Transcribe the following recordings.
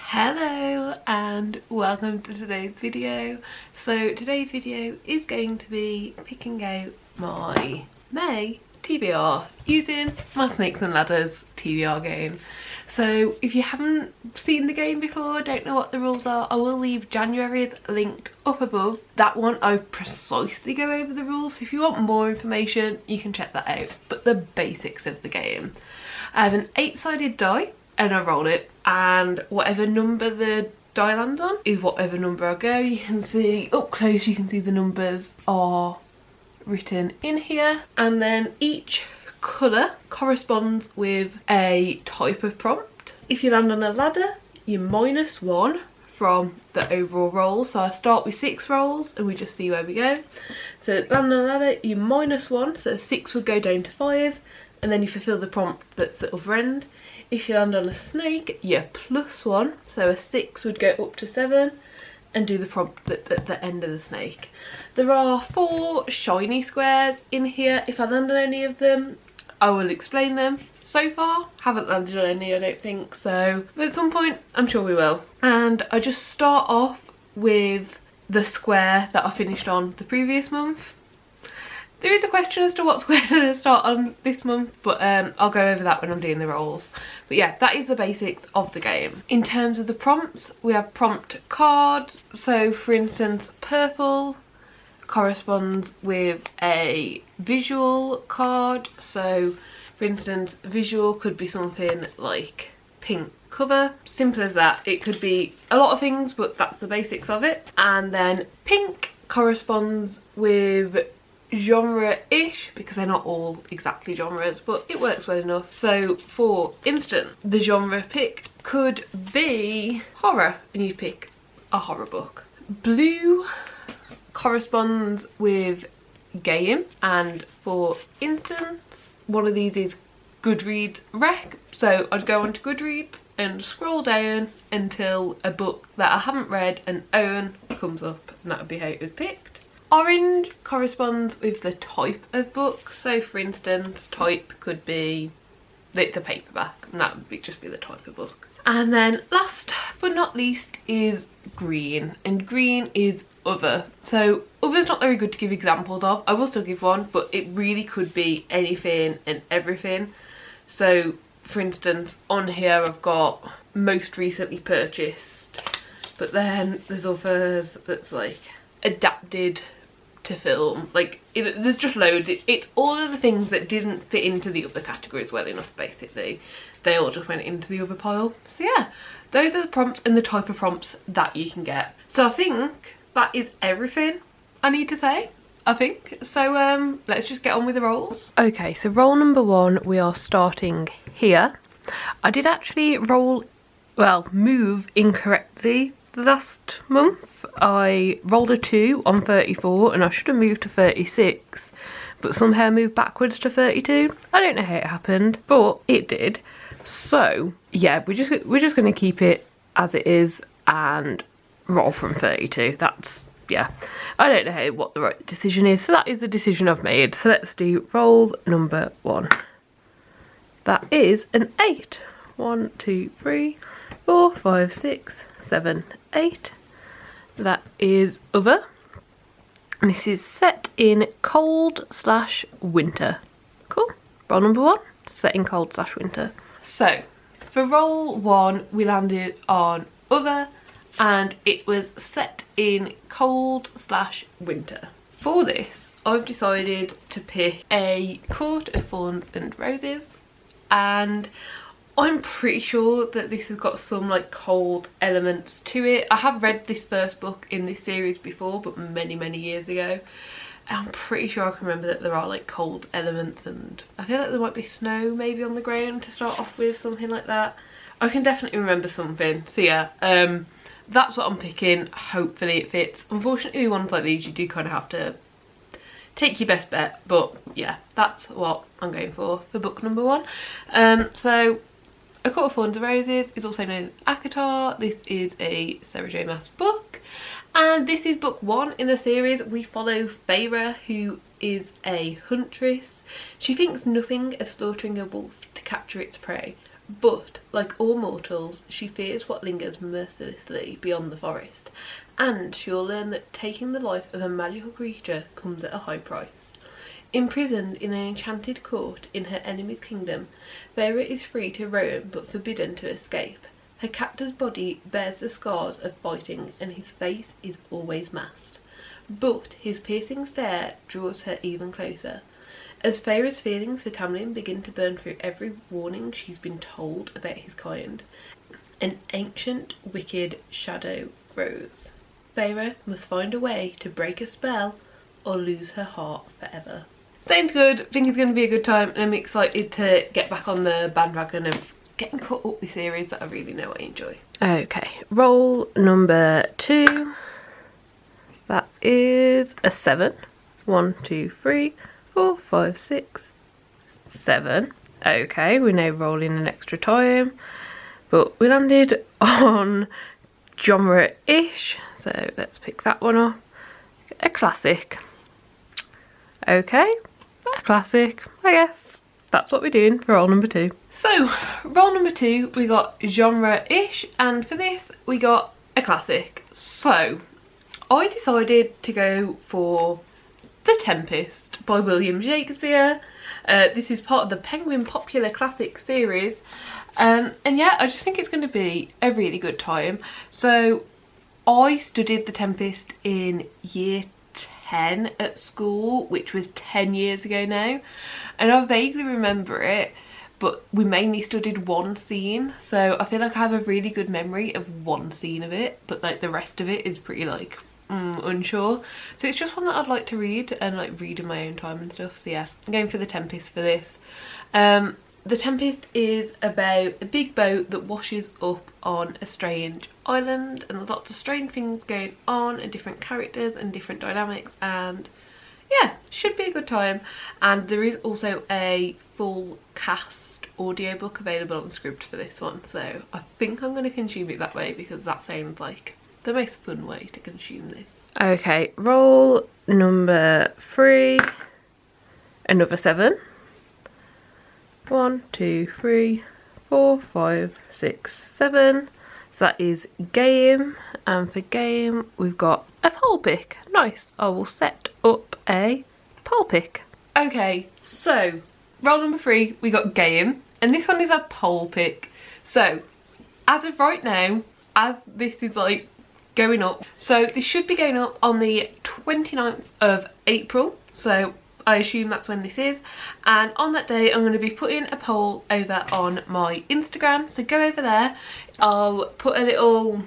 Hello and welcome to today's video. So today's video is going to be picking out my May TBR using my Snakes and Ladders TBR game. So if you haven't seen the game before, don't know what the rules are, I will leave January's linked up above. That one I precisely go over the rules, so if you want more information you can check that out. But the basics of the game: I have an 8-sided die and I roll it, and whatever number the die lands on is whatever number I go. You can see up close, you can see the numbers are written in here, and then each colour corresponds with a type of prompt. If you land on a ladder, you're -1 from the overall roll. So I start with 6 rolls and we just see where we go. So land on a ladder, you're -1, so 6 would go down to 5, and then you fulfil the prompt that's at the other end. If you land on a snake, you're +1, so a 6 would go up to 7 and do the prompt that's at the end of the snake. There are 4 shiny squares in here. If I land on any of them, I will explain them. So far, haven't landed on any, I don't think, so at some point I'm sure we will. And I just start off with the square that I finished on the previous month. There is a question as to what square to start on this month, but I'll go over that when I'm doing the rolls. But yeah, that is the basics of the game. In terms of the prompts, we have prompt cards. So for instance, purple corresponds with a visual card. So for instance, visual could be something like pink cover. Simple as that. It could be a lot of things, but that's the basics of it. And then pink corresponds with genre-ish, because they're not all exactly genres, but it works well enough. So for instance, the genre picked could be horror, and you pick a horror book. Blue corresponds with game, and for instance, one of these is Goodreads rec. So I'd go onto Goodreads and scroll down until a book that I haven't read and own comes up, and that would be how it was picked. Orange corresponds with the type of book. So for instance, type could be, it's a paperback, and that would just be the type of book. And then last but not least is green, and green is other. So other's not very good to give examples of. I will still give one, but it really could be anything and everything. So for instance, on here I've got most recently purchased, but then there's others that's like adapted to film, like there's just loads. It's all of the things that didn't fit into the other categories well enough, basically. They all just went into the other pile. So yeah, those are the prompts and the type of prompts that you can get. So I think that is everything I need to say, I think. So let's just get on with the rolls. Okay, so roll number 1, we are starting here. I did actually move incorrectly last month. I rolled a 2 on 34 and I should have moved to 36, but somehow moved backwards to 32. I don't know how it happened, but it did. So yeah, we're just going to keep it as it is and roll from 32. That's, yeah, I don't know what the right decision is, so that is the decision I've made. So let's do roll number 1. That is an 8. 1, 2, 3, 4, 5, 6, 7, 8. That is other. And this is set in cold/winter. Cool. Roll number 1, set in cold/winter. So for roll 1, we landed on other, and it was set in cold/winter. For this, I've decided to pick A Court of Thorns and Roses, and I'm pretty sure that this has got some like cold elements to it. I have read this first book in this series before, but many years ago, and I'm pretty sure I can remember that there are like cold elements, and I feel like there might be snow maybe on the ground to start off with, something like that. I can definitely remember something. So yeah, that's what I'm picking. Hopefully it fits. Unfortunately, ones like these you do kind of have to take your best bet, but yeah, that's what I'm going for book number 1. So A Court of Thorns and Roses is also known as ACOTAR. This is a Sarah J Maas book, and this is book 1 in the series. We follow Feyre, who is a huntress. She thinks nothing of slaughtering a wolf to capture its prey, But, like all mortals, she fears what lingers mercilessly beyond the forest, and she will learn that taking the life of a magical creature comes at a high price. Imprisoned in an enchanted court in her enemy's kingdom, Feyre is free to roam but forbidden to escape. Her captor's body bears the scars of fighting, and his face is always masked. But his piercing stare draws her even closer. As Feyre's feelings for Tamlin begin to burn through every warning she's been told about his kind, an ancient, wicked shadow grows. Feyre must find a way to break a spell or lose her heart forever. Sounds good. Think it's going to be a good time, and I'm excited to get back on the bandwagon of getting caught up with series that I really know I enjoy. Okay, roll number 2. That is a 7. 1, 2, 3, 4, 5, 6, 7. Okay, we're now rolling an extra time, but we landed on genre-ish, so let's pick that one up. A classic. Okay, a classic, I guess. That's what we're doing for roll number 2. So, roll number 2, we got genre-ish, and for this, we got a classic. So, I decided to go for The Tempest by William Shakespeare. This is part of the Penguin Popular Classic series. And yeah, I just think it's going to be a really good time. So, I studied The Tempest in year 10 at school, which was 10 years ago now. And I vaguely remember it, but we mainly studied one scene, so I feel like I have a really good memory of one scene of it, but like the rest of it is pretty like unsure. So it's just one that I'd like to read and like read in my own time and stuff. So yeah, I'm going for The Tempest for this. The Tempest is about a big boat that washes up on a strange island, and there's lots of strange things going on and different characters and different dynamics, and yeah, should be a good time. And there is also a full cast audiobook available on Scribd for this one, so I think I'm going to consume it that way because that sounds like the most fun way to consume this. Okay, roll number 3, another 7. 1, 2, 3, 4, 5, 6, 7. So that is game, and for game we've got a poll pick. Nice, I will set up a poll pick. Okay, so roll number 3, we got game, and this one is a poll pick. So as of right now, as this is like going up, so this should be going up on the 29th of April, so I assume that's when this is, and on that day I'm going to be putting a poll over on my Instagram, so go over there. I'll put a little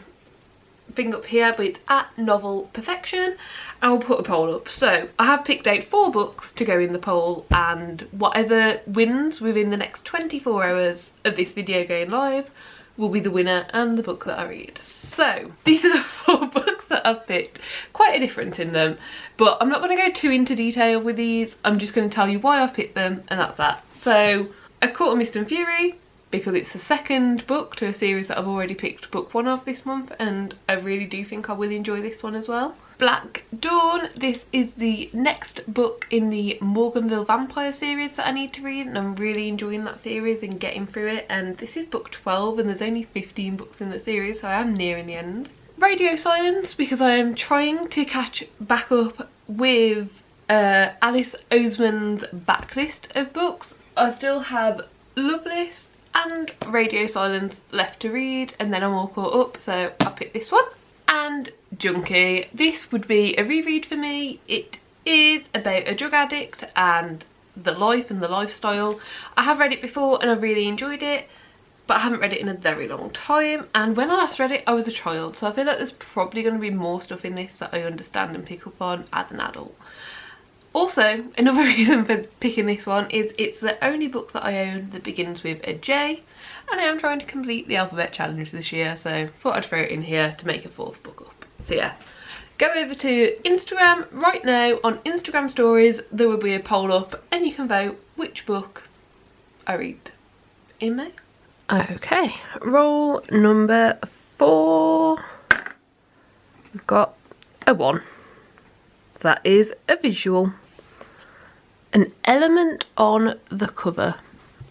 thing up here, but it's at Novel Perfection. I'll put a poll up. So I have picked out 4 books to go in the poll, and whatever wins within the next 24 hours of this video going live will be the winner and the book that I read. So these are the 4 books that I've picked. Quite a difference in them, but I'm not going to go too into detail with these. I'm just going to tell you why I've picked them, and that's that. So A Court of Mist and Fury, because it's the second book to a series that I've already picked book 1 of this month, and I really do think I will enjoy this one as well. Black Dawn, this is the next book in the Morganville Vampire series that I need to read, and I'm really enjoying that series and getting through it, and this is book 12 and there's only 15 books in the series, so I am nearing the end. Radio Silence, because I am trying to catch back up with Alice Oseman's backlist of books. I still have Loveless and Radio Silence left to read, and then I'm all caught up, so I'll pick this one. And Junkie, this would be a reread for me. It is about a drug addict and the life and the lifestyle. I have read it before and I really enjoyed it, but I haven't read it in a very long time, and when I last read it I was a child, so I feel like there's probably going to be more stuff in this that I understand and pick up on as an adult. Also, another reason for picking this one is it's the only book that I own that begins with a J, and I am trying to complete the alphabet challenge this year, so thought I'd throw it in here to make a 4th book up. So yeah, go over to Instagram right now. On Instagram stories there will be a poll up, and you can vote which book I read in May. Okay, roll number 4. We've got a 1. So that is a visual. An element on the cover.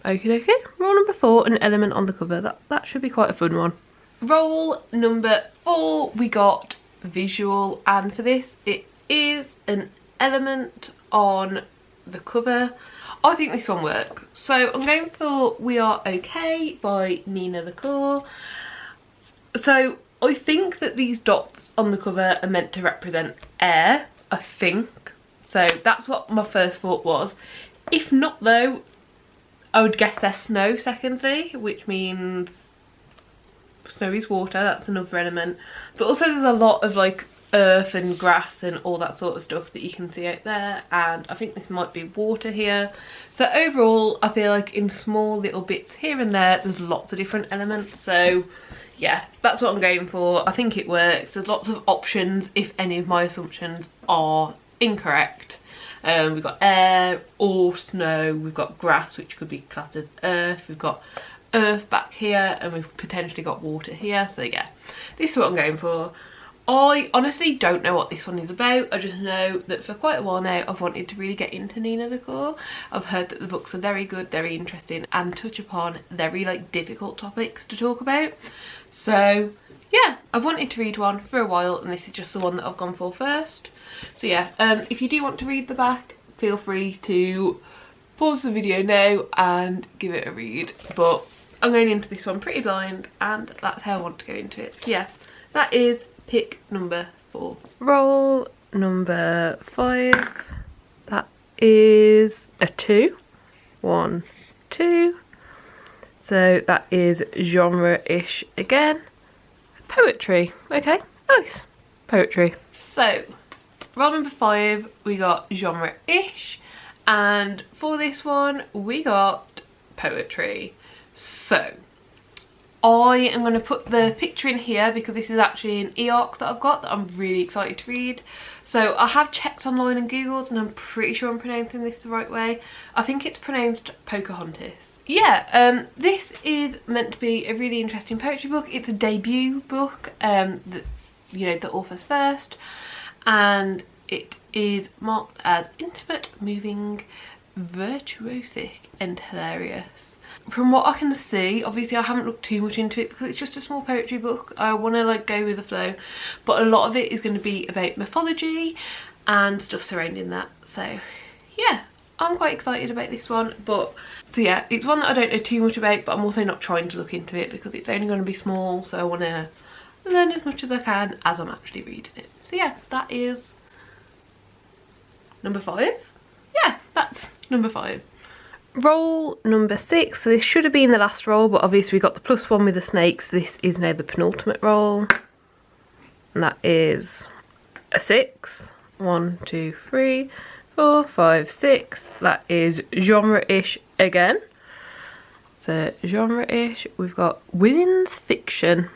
Okie dokie. Roll number 4, an element on the cover. That should be quite a fun one. Roll number 4, we got visual, and for this it is an element on the cover. I think this one works. So I'm going for We Are Okay by Nina the Core. So I think that these dots on the cover are meant to represent air, I think. So that's what my first thought was. If not though, I would guess they're snow secondly, which means snow is water, that's another element. But also there's a lot of like earth and grass and all that sort of stuff that you can see out there, and I think this might be water here. So overall I feel like in small little bits here and there's lots of different elements. So yeah, that's what I'm going for. I think it works. There's lots of options if any of my assumptions are incorrect. We've got air or snow, we've got grass which could be classed as earth, we've got earth back here, and we've potentially got water here. So yeah, this is what I'm going for. I honestly don't know what this one is about. I just know that for quite a while now I've wanted to really get into Nina the Core. I've heard that the books are very good, very interesting, and touch upon very like difficult topics to talk about. So yeah, I've wanted to read one for a while, and this is just the one that I've gone for first. So yeah, if you do want to read the back, feel free to pause the video now and give it a read. But I'm going into this one pretty blind, and that's how I want to go into it. So yeah, that is pick number 4. Roll number 5. That is a 2. 1, 2. So that is genre-ish again. Poetry. Okay, nice. Poetry. So roll number 5, we got genre-ish, and for this one we got poetry. So I am going to put the picture in here because this is actually an e-arc that I've got that I'm really excited to read. So I have checked online and googled, and I'm pretty sure I'm pronouncing this the right way. I think it's pronounced Pocahontas. Yeah, this is meant to be a really interesting poetry book. It's a debut book that's, you know, the author's first, and it is marked as intimate, moving, virtuosic and hilarious. From what I can see, obviously I haven't looked too much into it because it's just a small poetry book. I want to like go with the flow, but a lot of it is going to be about mythology and stuff surrounding that. So yeah, I'm quite excited about this one. But so yeah, it's one that I don't know too much about, but I'm also not trying to look into it because it's only going to be small, so I want to learn as much as I can as I'm actually reading it. So yeah, that is number 5. Yeah, that's number 5. Roll number 6. So this should have been the last roll, but obviously we got the +1 with the snakes. This is now the penultimate roll, and that is a 6. 1, 2, 3, 4, 5, 6. That is genre-ish again. So genre-ish, we've got women's fiction.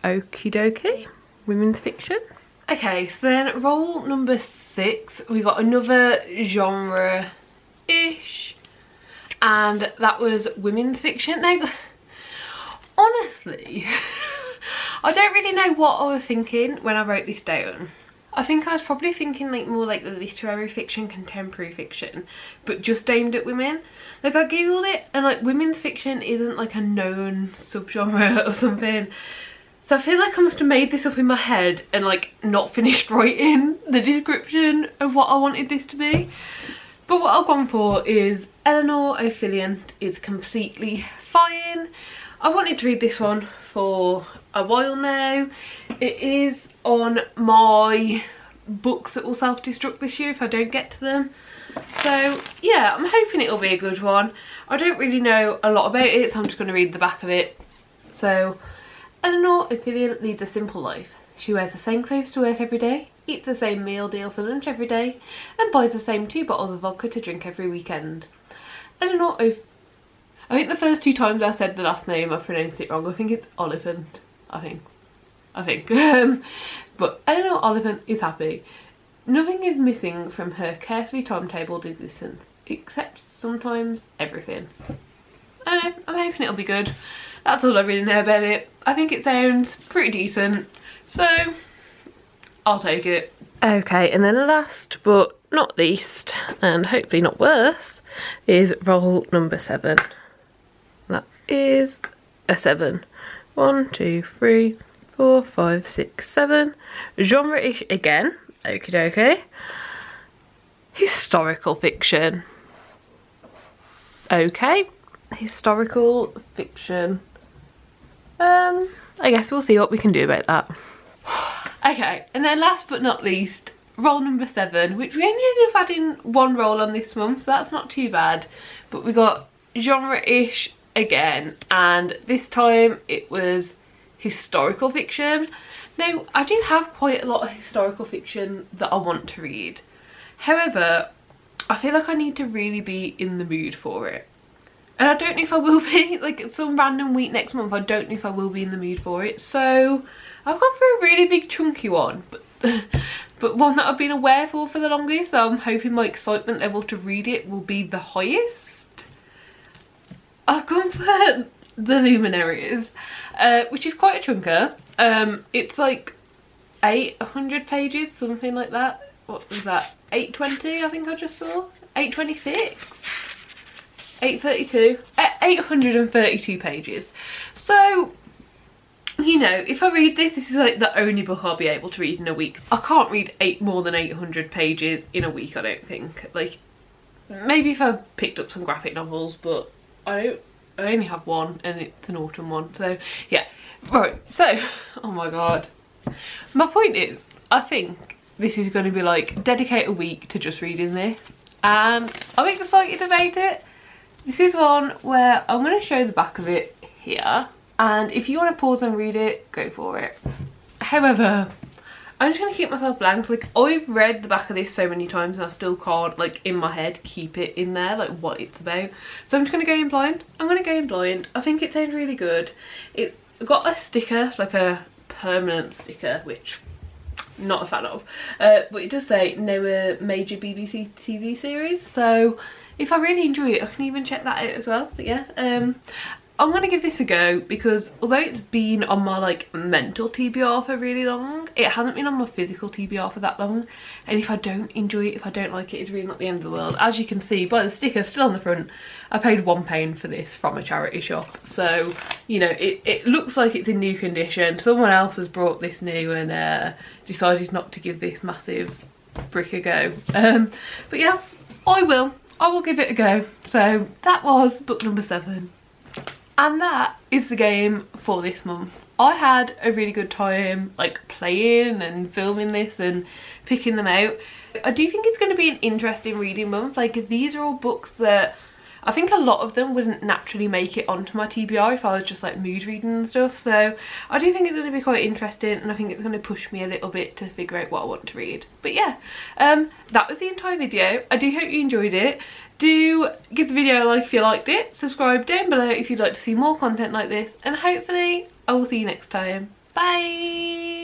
Okie dokie, women's fiction. Okay, so then roll number 6, we got another genre-ish, and that was women's fiction. Now, honestly, I don't really know what I was thinking when I wrote this down. I think I was probably thinking like more like literary fiction, contemporary fiction, but just aimed at women. Like I googled it, and like women's fiction isn't like a known subgenre or something. So I feel like I must have made this up in my head and like not finished writing the description of what I wanted this to be. But what I've gone for is Eleanor Ophelia is completely fine. I wanted to read this one for a while now. It is on my books that will self-destruct this year if I don't get to them. So yeah, I'm hoping it'll be a good one. I don't really know a lot about it, so I'm just going to read the back of it. So Eleanor Ophelia leads a simple life. She wears the same clothes to work every day, eats the same meal deal for lunch every day, and buys the same 2 bottles of vodka to drink every weekend. I think the first 2 times I said the last name I pronounced it wrong. I think it's Oliphant. I think. But Eleanor Oliphant is happy. Nothing is missing from her carefully timetabled existence, except sometimes everything. I don't know, I'm hoping it'll be good. That's all I really know about it. I think it sounds pretty decent, so I'll take it. Okay, and then last but not least, and hopefully not worse, is roll number 7. That is a 7. 1, 2, 3, 4, 5, 6, 7. Genre-ish again. Okie dokie. Historical fiction. Okay. Historical fiction. I guess we'll see what we can do about that. Okay, and then last but not least, roll number 7, which we only ended up adding 1 roll on this month, so that's not too bad. But we got genre-ish again, and this time it was historical fiction. Now, I do have quite a lot of historical fiction that I want to read. However, I feel like I need to really be in the mood for it. And I don't know if I will be, like some random week next month, I don't know if I will be in the mood for it. So I've gone for a really big chunky one, but one that I've been aware for the longest. So I'm hoping my excitement level to read it will be the highest. I've gone for The Luminaries, which is quite a chunker. It's like 800 pages, something like that. What was that? 820, I think I just saw. 826. 832. 832 pages. So, you know, if I read this, this is like the only book I'll be able to read in a week. I can't read more than 800 pages in a week, I don't think. Like, maybe if I picked up some graphic novels, but I only have one, and it's an autumn one. So, yeah. Right, so, oh my god. My point is, I think this is going to be like, dedicate a week to just reading this. And I'm excited about it. This is one where I'm going to show the back of it here. And if you want to pause and read it, go for it. However, I'm just going to keep myself blank. Like, I've read the back of this so many times and I still can't, like, in my head, keep it in there, like, what it's about. So I'm just going to go in blind. I'm going to go in blind. I think it sounds really good. It's got a sticker, like a permanent sticker, which I'm not a fan of. But it does say, no major BBC TV series. So if I really enjoy it, I can even check that out as well. But yeah, I'm going to give this a go, because although it's been on my like mental TBR for really long, it hasn't been on my physical TBR for that long. And if I don't enjoy it, if I don't like it, it's really not the end of the world. As you can see by the sticker still on the front, I paid £1 for this from a charity shop. So, you know, it looks like it's in new condition. Someone else has brought this new and decided not to give this massive brick a go. But yeah, I will give it a go. So that was book number 7. And that is the game for this month. I had a really good time like playing and filming this and picking them out. I do think it's going to be an interesting reading month. Like, these are all books that I think a lot of them wouldn't naturally make it onto my TBR if I was just like mood reading and stuff. So I do think it's going to be quite interesting, and I think it's going to push me a little bit to figure out what I want to read. But yeah, that was the entire video. I do hope you enjoyed it. Do give the video a like if you liked it. Subscribe down below if you'd like to see more content like this. And hopefully I will see you next time. Bye!